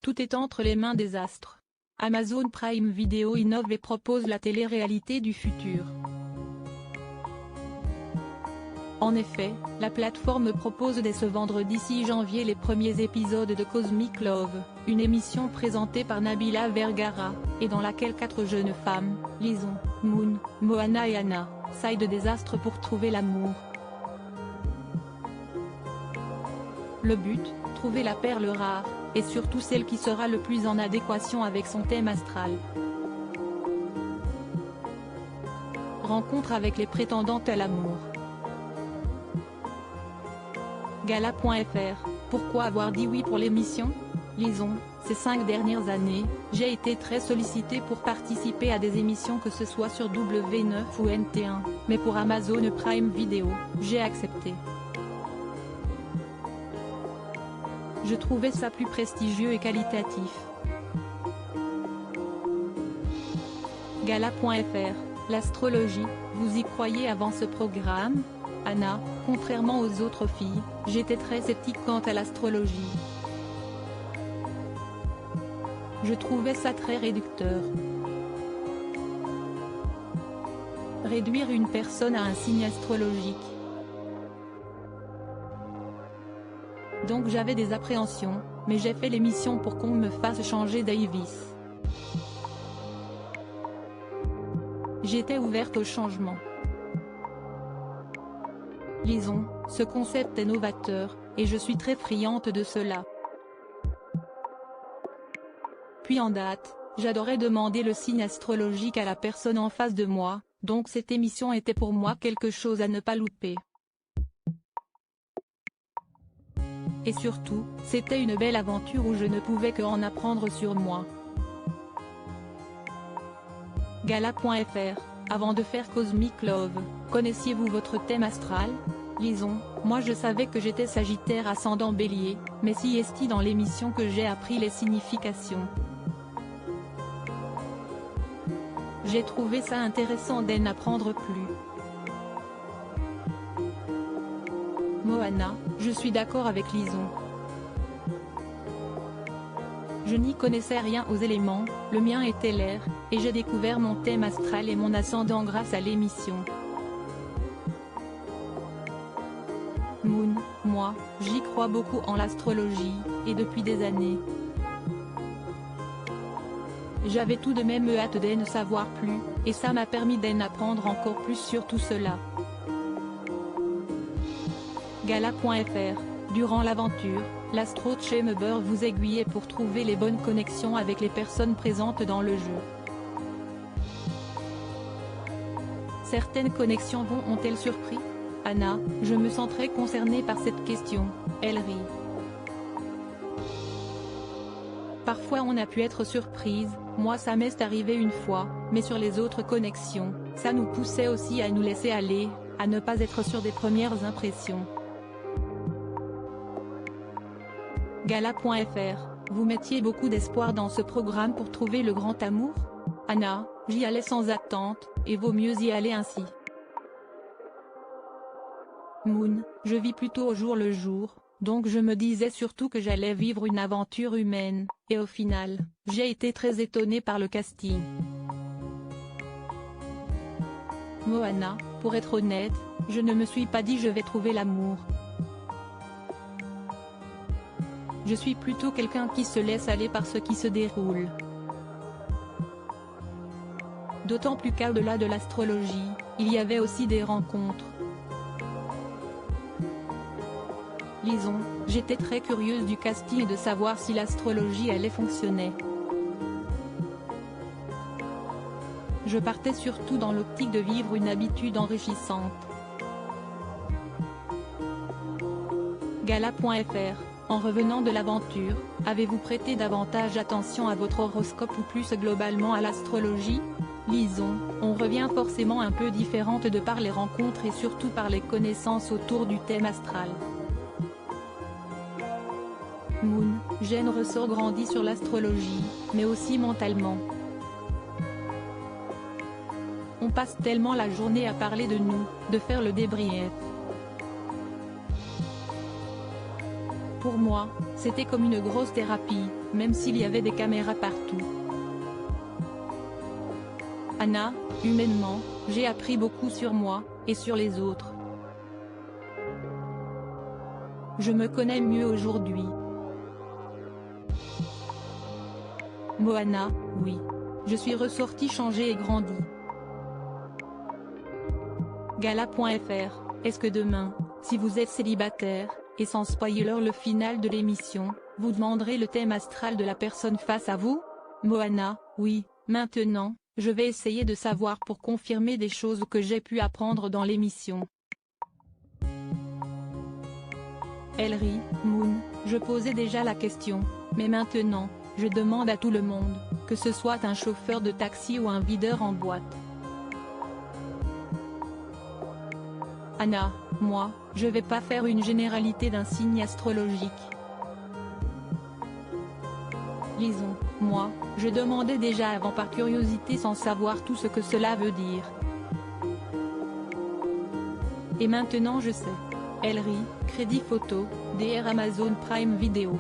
Tout est entre les mains des astres. Amazon Prime Video innove et propose la télé-réalité du futur. En effet, la plateforme propose dès ce vendredi 6 janvier les premiers épisodes de Cosmic Love, une émission présentée par Nabila Vergara, et dans laquelle 4 jeunes femmes, Lison, Moon, Moana et Anna, s'aident des astres pour trouver l'amour. Le but, trouver la perle rare, et surtout celle qui sera le plus en adéquation avec son thème astral. Rencontre avec les prétendantes à l'amour. Gala.fr, pourquoi avoir dit oui pour l'émission? Lison, ces 5 dernières années, j'ai été très sollicitée pour participer à des émissions que ce soit sur W9 ou NT1, mais pour Amazon Prime Video, j'ai accepté. Je trouvais ça plus prestigieux et qualitatif. Gala.fr, l'astrologie, vous y croyez avant ce programme? Anna, contrairement aux autres filles, j'étais très sceptique quant à l'astrologie. Je trouvais ça très réducteur. Réduire une personne à un signe astrologique. Donc j'avais des appréhensions, mais j'ai fait l'émission pour qu'on me fasse changer d'avis. J'étais ouverte au changement. Lison, ce concept est novateur, et je suis très friande de cela. Puis en date, j'adorais demander le signe astrologique à la personne en face de moi, donc cette émission était pour moi quelque chose à ne pas louper. Et surtout, c'était une belle aventure où je ne pouvais que en apprendre sur moi. Gala.fr, avant de faire Cosmic Love, connaissiez-vous votre thème astral? Lison, moi je savais que j'étais Sagittaire ascendant Bélier, mais si est-il dans l'émission que j'ai appris les significations. J'ai trouvé ça intéressant d'en apprendre plus. Moana, je suis d'accord avec Lison. Je n'y connaissais rien aux éléments, le mien était l'air, et j'ai découvert mon thème astral et mon ascendant grâce à l'émission. Moon, moi, j'y crois beaucoup en l'astrologie, et depuis des années. J'avais tout de même hâte d'en savoir plus, et ça m'a permis d'en apprendre encore plus sur tout cela. Gala.fr, durant l'aventure, l'astro-chamber vous aiguillait pour trouver les bonnes connexions avec les personnes présentes dans le jeu. Certaines connexions ont-elles surpris? Anna, je me sens très concernée par cette question, elle rit. Parfois on a pu être surprise, moi ça m'est arrivé une fois, mais sur les autres connexions, ça nous poussait aussi à nous laisser aller, à ne pas être sur des premières impressions. Gala.fr, vous mettiez beaucoup d'espoir dans ce programme pour trouver le grand amour? Anna, j'y allais sans attente, et vaut mieux y aller ainsi. Moon, je vis plutôt au jour le jour, donc je me disais surtout que j'allais vivre une aventure humaine, et au final, j'ai été très étonnée par le casting. Moana, pour être honnête, je ne me suis pas dit je vais trouver l'amour. Je suis plutôt quelqu'un qui se laisse aller par ce qui se déroule. D'autant plus qu'au-delà de l'astrologie, il y avait aussi des rencontres. Lison, j'étais très curieuse du casting et de savoir si l'astrologie allait fonctionner. Je partais surtout dans l'optique de vivre une habitude enrichissante. Gala.fr, en revenant de l'aventure, avez-vous prêté davantage attention à votre horoscope ou plus globalement à l'astrologie? Lison, on revient forcément un peu différente de par les rencontres et surtout par les connaissances autour du thème astral. Moon, Jen ressort grandi sur l'astrologie, mais aussi mentalement. On passe tellement la journée à parler de nous, de faire le débrief. Pour moi, c'était comme une grosse thérapie, même s'il y avait des caméras partout. Anna, humainement, j'ai appris beaucoup sur moi, et sur les autres. Je me connais mieux aujourd'hui. Moana, oui. Je suis ressortie changée et grandie. Gala.fr, est-ce que demain, si vous êtes célibataire, et sans spoiler le final de l'émission, vous demanderez le thème astral de la personne face à vous? Moana, oui. Maintenant, je vais essayer de savoir pour confirmer des choses que j'ai pu apprendre dans l'émission. Ellery, Moon, je posais déjà la question, mais maintenant, je demande à tout le monde, que ce soit un chauffeur de taxi ou un videur en boîte. Anna, moi, je vais pas faire une généralité d'un signe astrologique. Lisons, moi, je demandais déjà avant par curiosité sans savoir tout ce que cela veut dire. Et maintenant je sais. Ellery, Crédit Photo, DR Amazon Prime Video.